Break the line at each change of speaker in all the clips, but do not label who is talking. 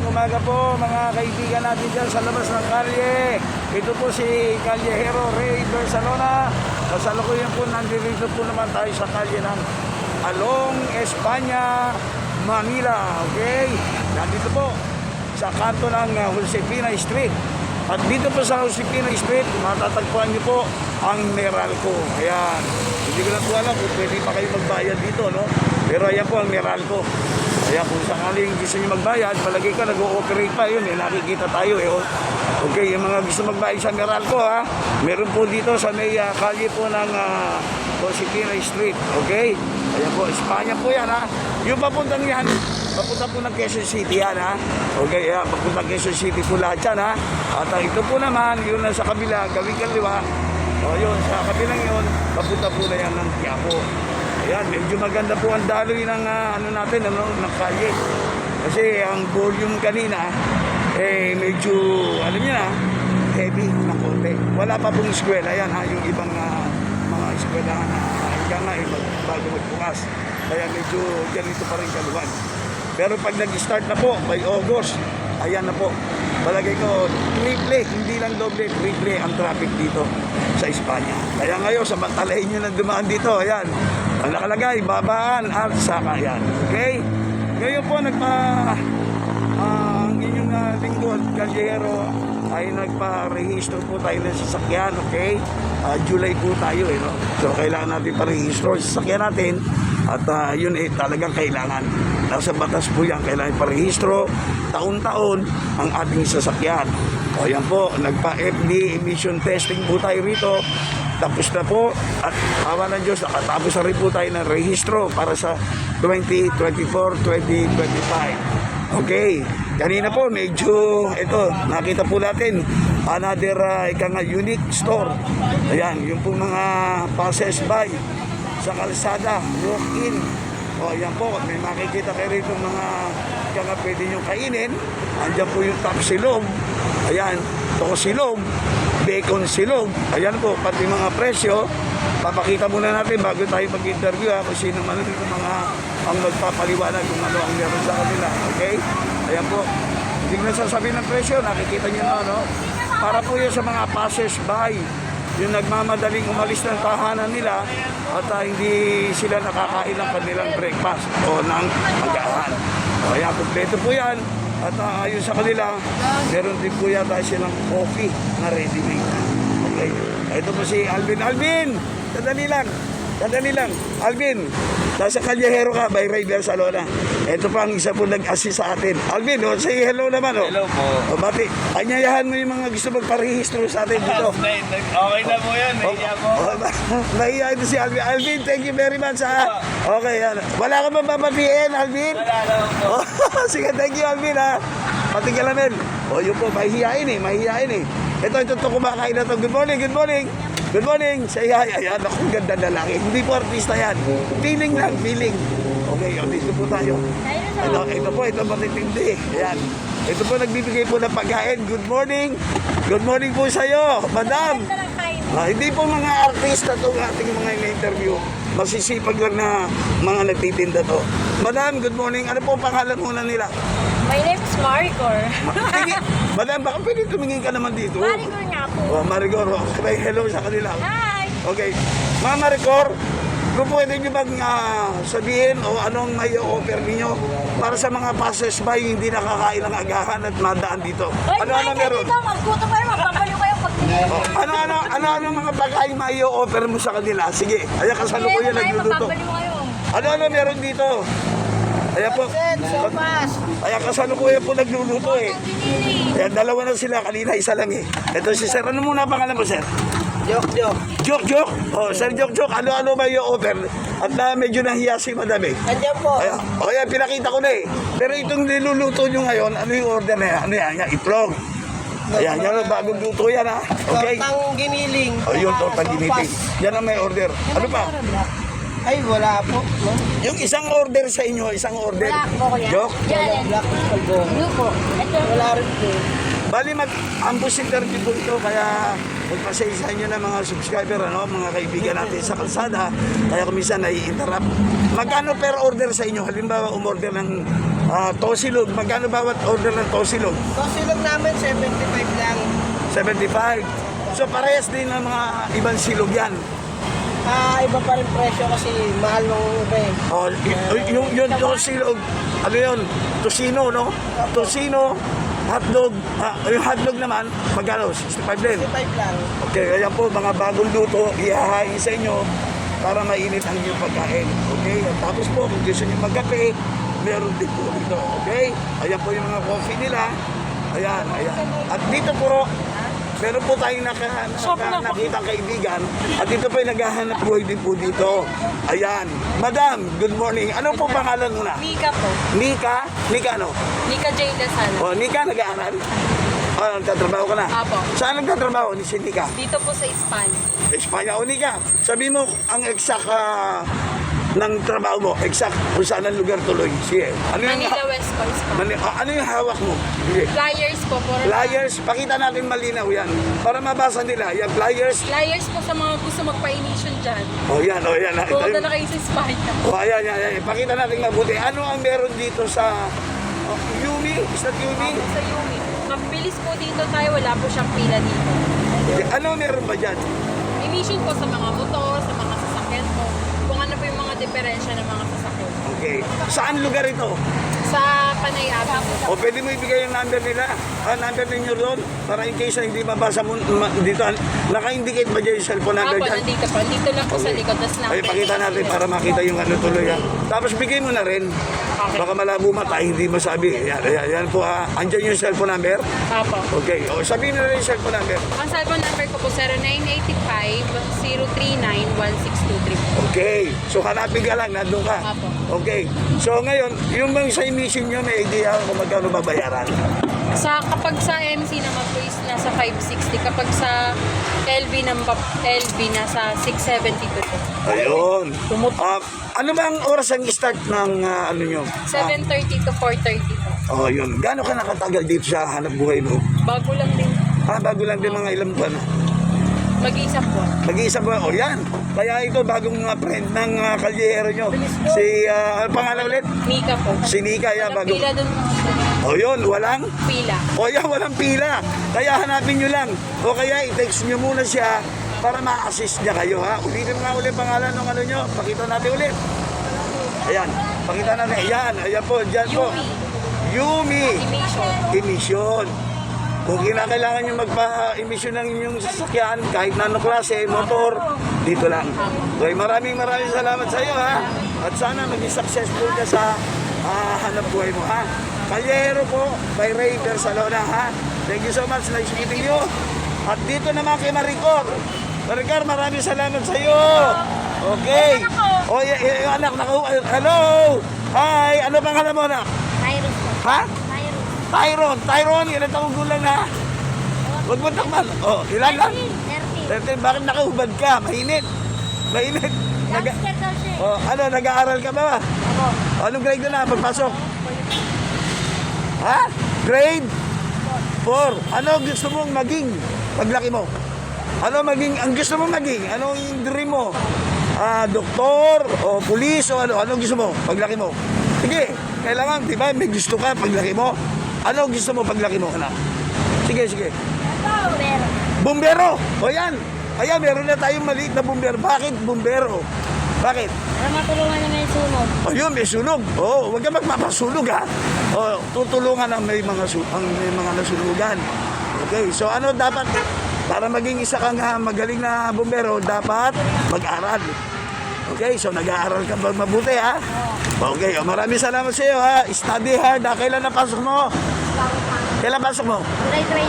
Magandang umaga po mga kaibigan natin dyan sa labas ng kalye. Ito po si Kalyehero Ray Bersalona. Kasalukuyan po nandito po naman tayo sa kalye ng Along Espanya, Manila. Okay? Nandito po sa kanto ng Josefina Street. At dito po sa Josefina Street, matatagpuan niyo po ang Meralco. Ayan. Hindi ko na po alam kung pwede pa kayo magbayad dito, no? Pero ayan po ang Meralco. Kaya kung sakaling gusto nyo magbayad, palagi ka nag-ooperate pa yun, nakikita tayo oh. Okay, yung mga gusto magbayad sa Meralco ha, meron po dito sa may kalye po ng Josefina Street, okay? Ayan po, Espanya po yan ha. Yung papuntang yan, papunta po ng Quezon City yan ha. Okay, papunta Quezon City po lahat yan ha. At ito po naman, yun na sa kabila, gawing kaliwa, o yun, sa kabilang yun, papunta po na yan ng Quiapo. Ayan, medyo maganda po ang daloy ng natin, ng kalye. Kasi ang volume kanina, medyo, alam niyo na, heavy na konti. Wala pa pong eskwela, ayan ha, yung ibang mga eskwela na hanggang nga, bago magbukas. Kaya medyo ganito pa rin kaluwan. Pero pag nag-start na po, by August, ayan na po. Palagay ko, triple, hindi lang doble, triple ang traffic dito sa Espanya. Kaya ngayon, samantalahin nyo na dumaan dito, ayan. Ang nakalagay, babaan at saka yan. Okay? Ngayon po, ang inyong lingkod, Kalyehero, ay nagpa-register po tayo ng sasakyan, okay? July po tayo, no? So, kailangan natin pa-register yung sasakyan natin at yun talagang kailangan. Nasa batas po yan, kailangan pa-register taon-taon ang ating sasakyan. O yan po, nagpa-FD emission testing po tayo rito. Tapos na po at awa ng Diyos, nakatapos na rin po tayo ng rehistro para sa 2024-2025. Okay, kanina po medyo ito, nakita po natin another unique store. Ayan, yung po mga passes by sa kalsada, walk-in. O yan po, may makikita kayo rito mga pwede nyo kainin. Andiyan po yung top silog. Ayan, toko silog, bacon silog. Ayan po, pati mga presyo. Papakita muna natin bago tayo mag-interview kung sino man dito mga ang magpapaliwanag kung ano ang meron sa kanila. Okay? Ayan po. Hindi ko na sasabihin ng presyo, nakikita nyo na, no? Para po yun sa mga passers-by, yung nagmamadaling umalis ng tahanan nila at hindi sila nakakain ng kanilang breakfast o ng agahan. O ayan, kompleto po yan. At ayon sa kanila, meron din po yata silang coffee na ready-made. Okay. Ito po si Alvin. Alvin! Kadali lang. Alvin, nasa Kalyehero ka by Ray Bersalona. Ito pa ang isa po nag-assist sa atin. Alvin, say hello naman.
Hello po.
O bati, anyayahan mo yung mga gusto magparehistro sa atin dito.
Okay na po yan, nahiya po.
Nahiya ito si Alvin. Alvin, thank you very much ha. Okay, yan. Wala ka ba babatiin, Alvin?
Wala na po.
Sige, thank you, Alvin ha. Pati ka namin. O yun po, mahihiyain eh. Ito kumakain na ito. Good morning. Good morning. Say hi. Ayan, ako ganda na lang. Hindi po artista yan. Feeling lang. Okay, dito po tayo. Ito matitindi. Ayan. Ito po nagbibigay po ng pagkain. Good morning po sa iyo, madam. Hindi po mga artista itong ating mga in-interview. Masisipag lang na mga nagtitinda to. Madam, good morning. Ano po ang pangalan muna nila?
My name is Maricor.
Madam, baka pwede tumingin ka naman dito.
Maricor nga po.
Oh, Maricor, okay, hello sa kanila.
Hi!
Okay, Ma'am Maricor, kung pwede nyo bang sabihin o anong may offer ninyo para sa mga passers-by hindi nakakain ng agahan at madaan dito? Ano meron?
Dito, magkuto kayo, magbabaliw kayo pag
Ano mga pagkain may offer mo sa kanila? Sige, ayan kasalukuyan nagluluto.
magbabaliw kayo.
Ano meron dito? Ayan po. Ayan kasalukuyan po nagluluto eh. Ayan, dalawa na sila. Kanina isa lang eh. Ito si Sir. Ano muna pangalan mo, Sir? Jok. Oh, Sir Jok. Ano ba yung offer? At medyo nahiya si Madam eh.
Andiyan po.
Ayan, pinakita ko na eh. Pero itong niluluto nyo ngayon, ano yung order na yan? Ano yan? Itlog. Ayan, yan bagong luto yan ha. Okay.
Tortang giniling.
O yun, tortang giniling. Yan ang may order. Ano pa?
Ay, wala po. No?
Yung isang order sa inyo,
Black po ko yan.
Jok?
Yan.
Black album.
Blue po. Ito.
Wala rin po.
Bali mag-ambush interview po ito, kaya magpasaysahan nyo na mga subscriber, mga kaibigan natin sa kalsada, kaya kung minsan nai-interrupt. Magkano per order sa inyo? Halimbawa, umorder ng Tosilog. Magkano bawat order ng tosilog?
Tosilog namin, 75 lang.
75. So parehas din ng mga ibang silog yan.
Iba pa rin presyo kasi mahal ng iba eh.
Yung tosilog, ano yun? Tosino, no? Tosino, hotdog. Yung hotdog naman, magkano? 65 din.
65 lang.
Okay, kaya po mga bagong luto, ihahain sa inyo para mainit ang inyong pagkain. Okay? At tapos po, kung gusto nyo magkape, meron din po ito. Okay? Ayan po yung mga coffee nila. Ayan, ayan. At dito po, meron po tayong nakitang kaibigan. At dito po yung naghahanap buhay din po dito. Ayan. Madam, good morning. Ano po pangalan mo na?
Mika po.
Nika? Nika ano?
Nika J. Lasal.
O, Nika, nag-aaral? Nagtatrabaho ka na?
Apo.
Saan nagtatrabaho ni si Nika?
Dito po sa Espanya.
Espanya o Nika. Sabi mo ang exact ng trabaho mo, exact kung saan ang lugar tuloy. Sige. Ano yung,
Manila West po, Espanya.
ano yung hawak mo? Sige.
Flyers po.
Flyers, pakita natin malinaw yan. Para mabasa nila. Yan, flyers.
Flyers po sa mga gusto magpa-emission dyan.
O yan, o yan.
Pumunta na kayo sa Espanya.
O ayan, yan, yan. Pakita natin mabuti. Ano ang meron dito sa Yumi? Is that Yumi?
Sa Yumi. Mabilis po dito tayo. Wala po siyang pila dito.
Ano meron ba dyan?
Emission po sa mga motor, sa mga sasakyan po. Kung ano po yung mga diferensya ng mga sasakyan.
Okay. Saan lugar ito?
Sa Panay Avenue.
O pwede mo ibigay yung number nila, number ninyo doon, para in case na hindi mabasa mo dito. Naka-indicate ba dyan yung cellphone number
Apo,
dyan?
nandito po. Dito lang po sa likod. Tas
Ay, pakita natin para makita yung ano tuloy. Tapos bigay mo na rin. Baka malabo mata, hindi masabi. Yan po, andyan yung cellphone number.
Apo.
Okay, o sabihin na rin yung cellphone number.
Ang cellphone number ko po, 0985-039-1623.
Okay, so hanapin ka lang, nandun ka.
Apo.
Okay, so ngayon, yung bang sa emission nyo, may idea kung magkano babayaran?
Kapag sa MC naman po is nasa 560. Kapag sa LV nasa 672 po.
Ayun. Ano ba ang oras ang start ng ano nyo?
7:30 to 4:30 po.
Oh, yun. Gaano ka nakatagal dito sa hanap buhay mo?
Bago lang din.
Bago lang din mga ilang buwan.
Mag-iisa po.
Mag-iisa ba? O yan. Kaya ito, bagong friend ng kalyero nyo. Si, ano pangalan ulit?
Mika po.
Si Nika. Yan,
Walang
bagong.
pila dun mga po.
O yun, walang?
Pila.
O yan, walang pila. Kaya hanapin nyo lang. O kaya i-text nyo muna siya para ma-assist niya kayo, ha? Ulitin nga ulit pangalan ng ano nyo. Pakita natin ulit. Ayan. Pakita natin. Ayan. Ayan po. Diyan po. Yumi.
Emission.
Emission. Kung kinakailangan nyo magpa-emission ng inyong sasakyan, kahit na ano klase, motor, dito lang. Okay, maraming salamat sa iyo, ha? At sana maging successful ka sa hanap buhay mo, ha? Kalyero po, by Ray Bersalona, ha? Thank you so much, nice meeting you. At dito naman kay Maricor. Maricor, maraming salamat sa iyo. Okay. O, yung anak, hello! Hi! Ano pangalan mo, anak?
Tyrus po.
Ha?
Tyrus.
Tyron, ilan taong gulang na? Huwag mo takman. Oh, ilan lang? 13. Bakit nakahubad ka? Mainit. Mainit.
Youngster daw siya.
Oh, ano, nag-aaral ka ba?
Ako.
Anong grade na pagpasok? Ha? Grade 4. Ano gusto mong maging paglaki mo? Ano ang gusto mong maging? Anong dream mo? Doktor o pulis o ano? Anong gusto mo paglaki mo? Sige, kailangan, di ba, may gusto ka paglaki mo? Ano gusto mo paglaki mo, anak? Sige.
Pero.
Bumbero! O yan! Ayan, meron na tayong maliit na bumbero. Bakit bumbero? Bakit?
Para matulungan naman yung sunog.
O yun, may sunog. O, huwag ka magpapasunog, ha? O, tutulungan ang may mga nasunugan. Okay, so ano dapat? Para maging isa kang magaling na bumbero, dapat mag-aral. Okay, so nag-aaral ka ba mabuti, ha? Okay, o, maraming salamat sa iyo, ha? Study hard, ha? Kailan napasok mo? Kailan pasok mo?
July 20.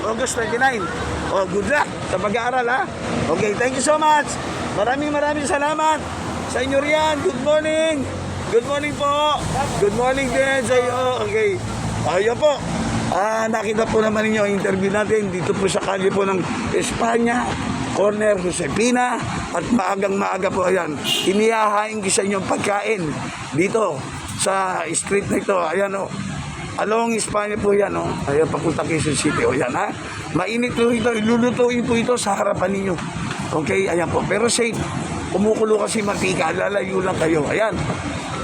August 29. Oh, good luck sa pag-aaral, ha? Okay, thank you so much. Maraming salamat sa inyo riyan. Good morning. Good morning po. Good morning din sa iyo. Okay. Ayun po. Nakita po naman ninyo ang interview natin dito po sa kalye po ng Espanya, corner Josepina, at maagang-maaga po ayan. Inihahain ko sa inyong pagkain dito sa street na ito. Ayan o. Along Espanya po yan, oh. Ayan, papunta Quezon City, o yan, ha? Mainit po ito, ilulutuin po ito sa harapan ninyo. Okay, ayan po. Pero safe, kumukulo kasi matika, lalayo lang kayo. Ayan.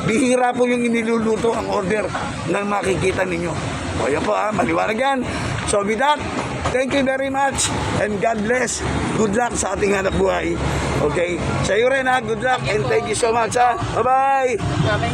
Bihira po yung iniluluto ang order na makikita ninyo. O yan po maliwanag yan. So with that, thank you very much and God bless. Good luck sa ating hanap buhay. Okay? Sa iyo rin good luck and thank you so much Bye-bye!
Okay.